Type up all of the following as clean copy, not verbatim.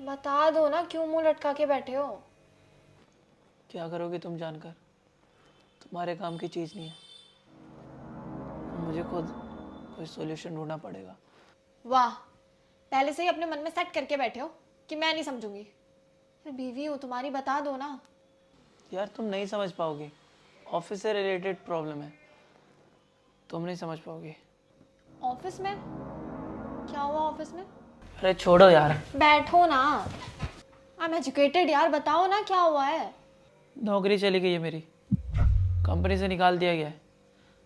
बता दो ना, क्यों मुंह लटका के बैठे हो? क्या करोगे तुम जानकर? तुम्हारे काम की चीज़ नहीं है। मुझे खुद कोई सॉल्यूशन ढूंढना पड़ेगा। वाह, पहले से ही अपने मन में सेट करके बैठे हो कि मैं नहीं समझूंगी। फिर बीवी हूँ तुम्हारी, बता दो ना। यार तुम नहीं समझ पाओगे, ऑफिस से रिलेटेड प्रॉब्लम है, तुम नहीं समझ पाओगे। ऑफिस में? क्या हुआ ऑफिस में? अरे छोड़ो यार। बैठो ना। आई एम एजुकेटेड यार, बताओ ना क्या हुआ है। नौकरी चली गई है मेरी, कंपनी से निकाल दिया गया है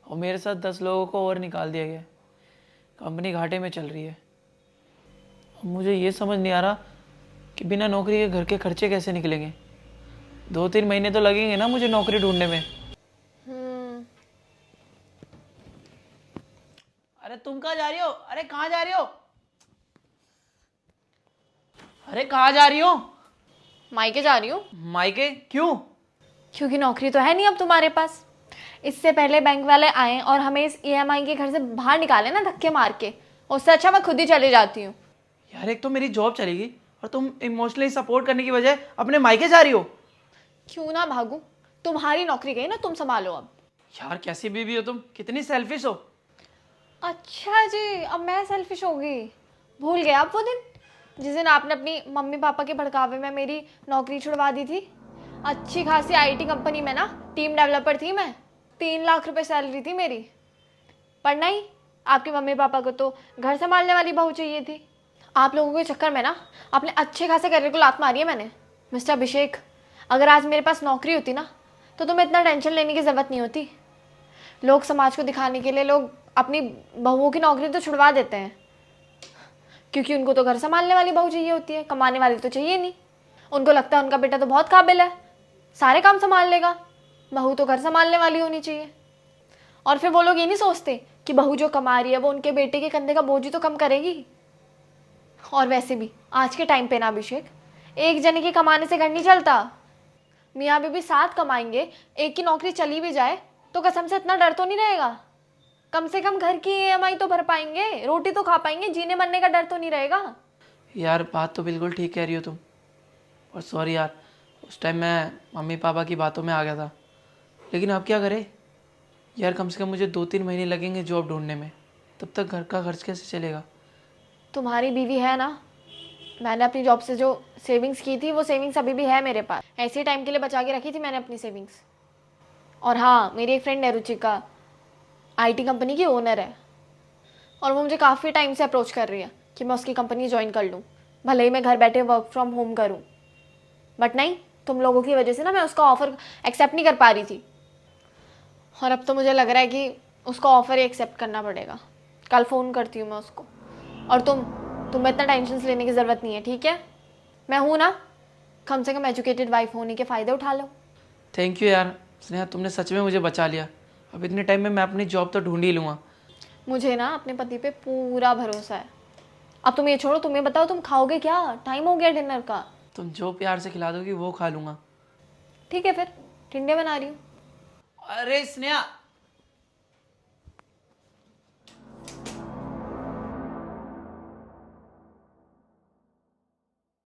और मेरे साथ 10 लोगों को और निकाल दिया गया है। कंपनी घाटे में चल रही है। अब मुझे ये समझ नहीं आ रहा कि बिना नौकरी के घर के खर्चे कैसे निकलेंगे। 2-3 महीने तो लगेंगे ना मुझे नौकरी ढूंढने में। अरे तुम कहाँ जा रही हो? अरे कहाँ जा रही हो? अरे कहाँ जा रही हो? मायके जा रही हूँ। मायके क्यों? क्योंकि नौकरी तो है नहीं अब तुम्हारे पास। इससे पहले बैंक वाले आए और हमें इस ईएमआई के घर से बाहर निकाले ना धक्के मार के, उससे अच्छा मैं खुद ही चली जाती हूँ। यार एक तो मेरी जॉब चली गई और तुम इमोशनली सपोर्ट करने की बजाय अपने मायके जा रही हो। क्यों ना भागूं? तुम्हारी नौकरी गई ना, तुम संभालो अब। यार कैसी बीवी हो तुम, कितनी सेल्फिश हो। अच्छा जी, अब मैं सेल्फिश हो गई? भूल गए आप वो दिन जिस दिन आपने अपनी मम्मी पापा के भड़कावे में मेरी नौकरी छुड़वा दी थी? अच्छी खासी आईटी कंपनी में ना टीम डेवलपर थी मैं। 3 लाख रुपए सैलरी थी मेरी। पर नहीं, आपके मम्मी पापा को तो घर संभालने वाली बहू चाहिए थी। आप लोगों के चक्कर में ना अपने अच्छे खासे करियर को लात मारी है मैंने। मिस्टर अभिषेक, अगर आज मेरे पास नौकरी होती ना तो तुम्हें इतना टेंशन लेने की ज़रूरत नहीं होती। लोग समाज को दिखाने के लिए लोग अपनी बहुओं की नौकरी तो छुड़वा देते हैं, क्योंकि उनको तो घर संभालने वाली बहू चाहिए होती है, कमाने वाली तो चाहिए नहीं। उनको लगता है उनका बेटा तो बहुत काबिल है, सारे काम संभाल लेगा, बहू तो घर संभालने वाली होनी चाहिए। और फिर वो लोग ये नहीं सोचते कि बहू जो कमा रही है वो उनके बेटे के कंधे का बोझ ही तो कम करेगी। और वैसे भी आज के टाइम पे ना अभिषेक, एक जने के कमाने से घर नहीं चलता। मियाँ बीबी साथ कमाएंगे, एक की नौकरी चली भी जाए तो कसम से इतना डर तो नहीं रहेगा। कम से कम घर की ईएमआई तो भर पाएंगे, रोटी तो खा पाएंगे, जीने मरने का डर तो नहीं रहेगा। यार बात तो बिल्कुल ठीक कह रही हो तुम, और सॉरी यार, उस टाइम मैं मम्मी पापा की बातों में आ गया था। लेकिन अब क्या करें यार, कम से कम मुझे 2-3 महीने लगेंगे जॉब ढूंढने में, तब तक घर का खर्च कैसे चलेगा। तुम्हारी बीवी है ना, मैंने अपनी जॉब से जो सेविंग्स की थी वो सेविंग्स अभी भी है मेरे पास। ऐसे टाइम के लिए बचा के रखी थी मैंने अपनी सेविंग्स। और हाँ, मेरी एक फ्रेंड है रुचिका, आईटी कंपनी की ओनर है, और वो मुझे काफ़ी टाइम से अप्रोच कर रही है कि मैं उसकी कंपनी ज्वाइन कर लूँ, भले ही मैं घर बैठे वर्क फ्रॉम होम करूँ। बट नहीं, तुम लोगों की वजह से ना मैं उसका ऑफ़र एक्सेप्ट नहीं कर पा रही थी। और अब तो मुझे लग रहा है कि उसका ऑफ़र ही एक्सेप्ट करना पड़ेगा। कल फ़ोन करती हूँ मैं उसको। और तुम्हें इतना टेंशन लेने की ज़रूरत नहीं है, ठीक है? मैं हूँ ना, कम से कम एजुकेटेड वाइफ होने के फ़ायदे उठा लो। थैंक यू यार स्नेहा, तुमने सच में मुझे बचा लिया। अब इतने टाइम में मैं अपनी जॉब तो ढूंढ ही लूँगा। मुझे ना अपने पति पे पूरा भरोसा है। अब तुम ये छोड़ो, तुम्हें बताओ तुम खाओगे क्या? टाइम हो गया डिनर का। तुम जो प्यार से खिला दोगी वो खा लूँगा। ठीक है फिर, टिंडे बना रही हूँ। अरे स्नेहा,